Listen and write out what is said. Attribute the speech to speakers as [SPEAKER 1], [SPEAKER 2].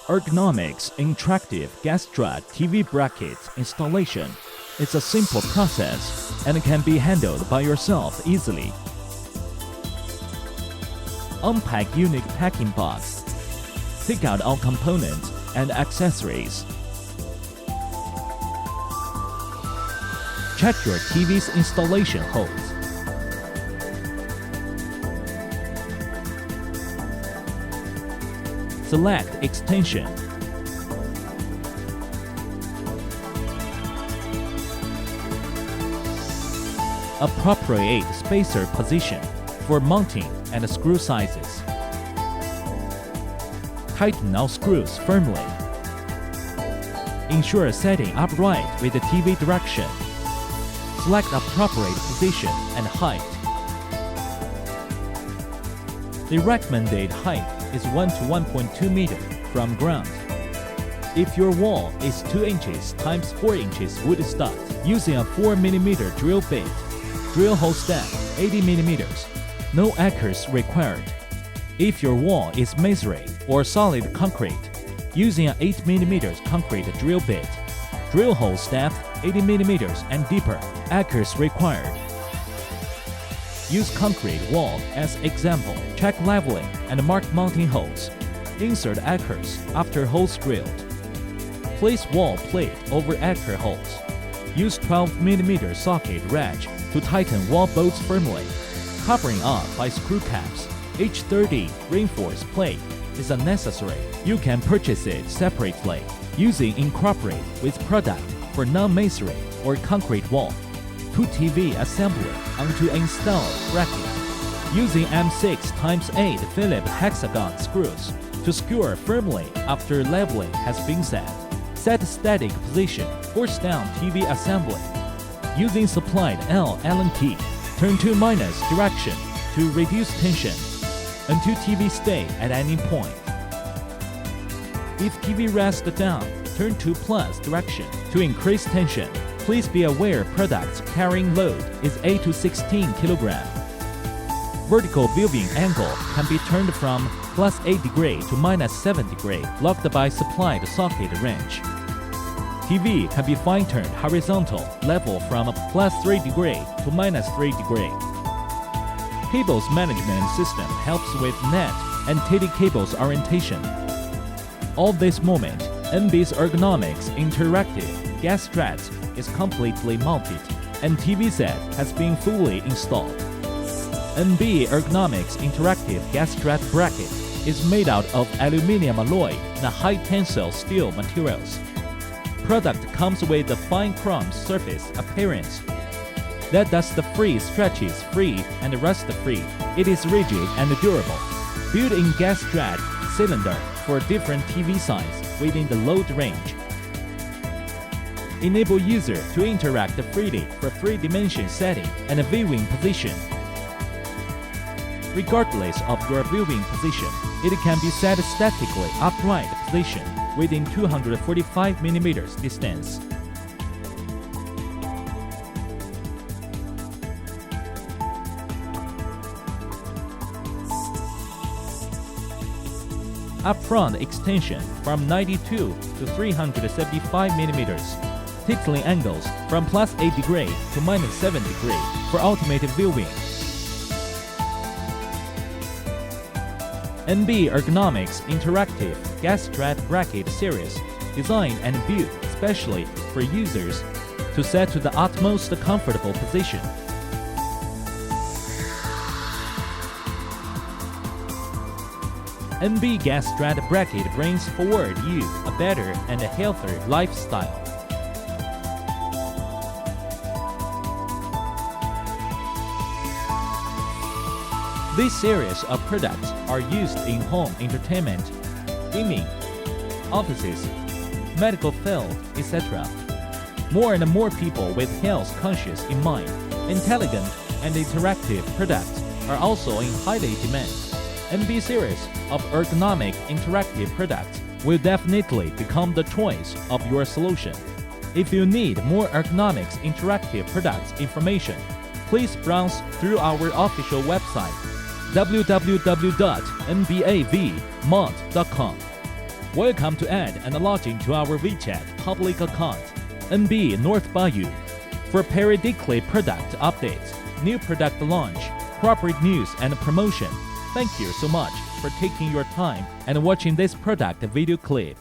[SPEAKER 1] Ergonomics interactive gas strut TV bracket installation is a simple process and can be handled by yourself easily. Unpack unique packing box. Take out all components and accessories. Check your TV's installation holes. Select extension. Appropriate spacer position for mounting and screw sizes. Tighten all screws firmly. Ensure setting upright with the TV direction. Select appropriate position and height. The recommended height is 1 to 1.2 meters from ground. If your wall is 2 inches times 4 inches wood stud, using a 4 mm drill bit. Drill hole depth 80 mm. No anchors required. If your wall is masonry or solid concrete, using an 8 mm concrete drill bit. Drill hole depth 80 mm and deeper. Anchors required. Use concrete wall as example. Check leveling and mark mounting holes. Insert anchors after holes drilled. Place wall plate over anchor holes. Use 12 mm socket wrench to tighten wall bolts firmly. Covering up by screw caps. H30 reinforced plate is unnecessary. You can purchase it separately, using incorporate with product for non-masonry or concrete wall. Put TV assembly onto installed bracket. Using M6x8 Phillips hexagon screws to secure firmly after leveling has been set. Set static position. Force down TV assembly. Using supplied Allen key, turn to minus direction to reduce tension until TV stay at any point. If TV rests down, turn to plus direction to increase tension. Please be aware product's carrying load is 8 to 16 kg. Vertical viewing angle can be turned from +8 degree to -7 degree, locked by supplied socket wrench. TV can be fine-tuned horizontal level from +3 degree to -3 degree. Cables management system helps with net and TD cables orientation. All this moment, NB's ergonomics interactive gas strut is completely mounted and TV set has been fully installed. NB Ergonomics Interactive Gas Strut Bracket is made out of aluminum alloy and high-tensile steel materials. Product comes with a fine chrome surface appearance that dust-free, stretches-free, and rust-free. It is rigid and durable. Built-in gas strut cylinder for different TV size within the load range. Enable user to interact freely for 3-dimension setting and viewing position. Regardless of your viewing position, it can be set statically upright position within 245 mm distance. Up-front extension from 92 to 375 mm. Tickling angles from +8 degree to -7 degree for ultimate viewing. NB Ergonomics Interactive Gas Strut Bracket Series, designed and built specially for users to set to the utmost comfortable position. NB Gas Strut Bracket brings forward you a better and a healthier lifestyle. This series of products are used in home entertainment, gaming, offices, medical field, etc. More and more people with health conscious in mind, intelligent and interactive products are also in highly demand. NB series of ergonomic interactive products will definitely become the choice of your solution. If you need more ergonomics interactive products information, please browse through our official website www.nbavmont.com. Welcome to add and log in to our WeChat public account, NB North Bayou, for periodically product updates, new product launch, corporate news and promotion. Thank you so much for taking your time and watching this product video clip.